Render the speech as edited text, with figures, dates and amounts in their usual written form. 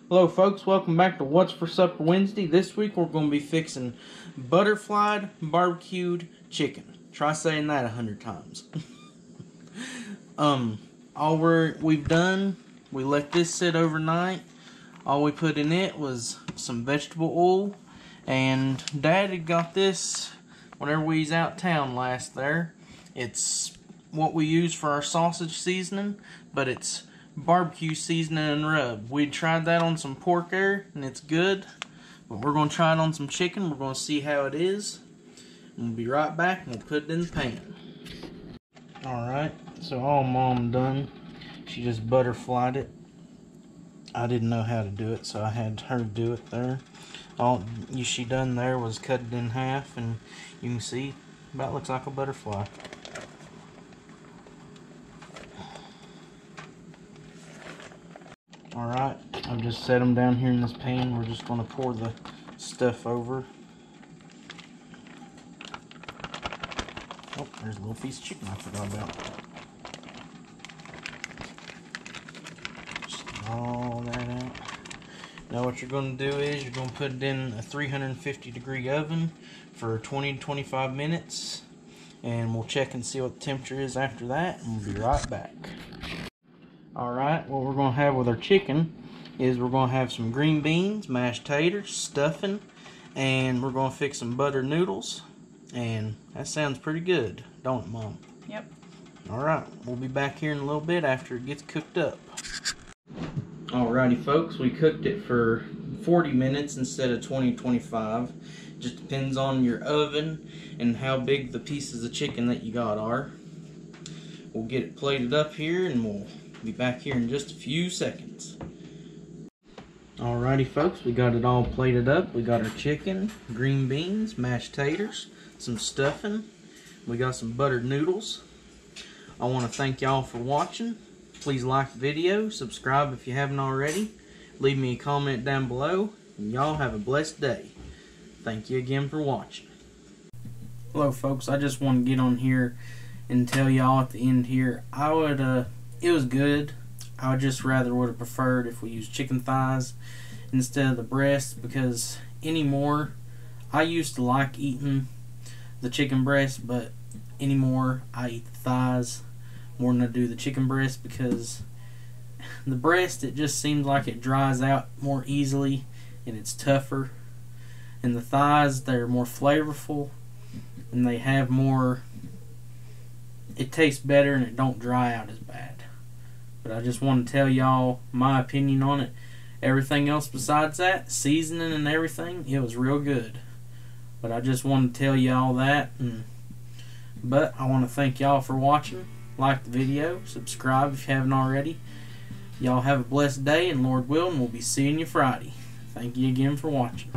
Hello folks, welcome back to What's for Supper Wednesday. This week we're going to be fixing butterflied barbecued chicken. Try saying that 100 times. We've done, we let this sit overnight. All we put in it was some vegetable oil, and Dad had got this whenever we was out of town last there. It's what we use for our sausage seasoning, but it's barbecue seasoning and rub. We tried that on some pork there, and it's good. But we're going to try it on some chicken. We're going to see how it is. We'll be right back, and we'll put it in the pan. Alright, so all Mom done, she just butterflied it. I didn't know how to do it, so I had her do it there. All she done there was cut it in half, and you can see, about looks like a butterfly. Alright, I've just set them down here in this pan. We're just going to pour the stuff over. Oh, there's a little piece of chicken I forgot about. Just all that out. Now what you're going to do is you're going to put it in a 350 degree oven for 20 to 25 minutes. And we'll check and see what the temperature is after that, and we'll be right back. Alright, what we're going to have with our chicken is we're going to have some green beans, mashed taters, stuffing, and we're going to fix some butter noodles. And that sounds pretty good, don't it, Mom? Yep. Alright, we'll be back here in a little bit after it gets cooked up. Alrighty folks, we cooked it for 40 minutes instead of 20-25. Just depends on your oven and how big the pieces of chicken that you got are. We'll get it plated up here and we'll be back here in just a few seconds. Alrighty folks, we got it all plated up. We got our chicken, green beans, mashed taters, some stuffing. We got some buttered noodles. I want to thank y'all for watching. Please like the video, subscribe if you haven't already. Leave me a comment down below. And y'all have a blessed day. Thank you again for watching. Hello folks, I just want to get on here and tell y'all at the end here, it was good. I would just rather would have preferred if we used chicken thighs instead of the breast, because anymore, I used to like eating the chicken breast, but anymore I eat the thighs more than I do the chicken breast, because the breast, it just seems like it dries out more easily and it's tougher, and the thighs, they're more flavorful and they have more, it tastes better and it don't dry out as bad. But I just want to tell y'all my opinion on it. Everything else besides that, seasoning and everything, it was real good. But I just want to tell y'all that. But I want to thank y'all for watching. Like the video, subscribe if you haven't already. Y'all have a blessed day, and Lord willing, we'll be seeing you Friday. Thank you again for watching.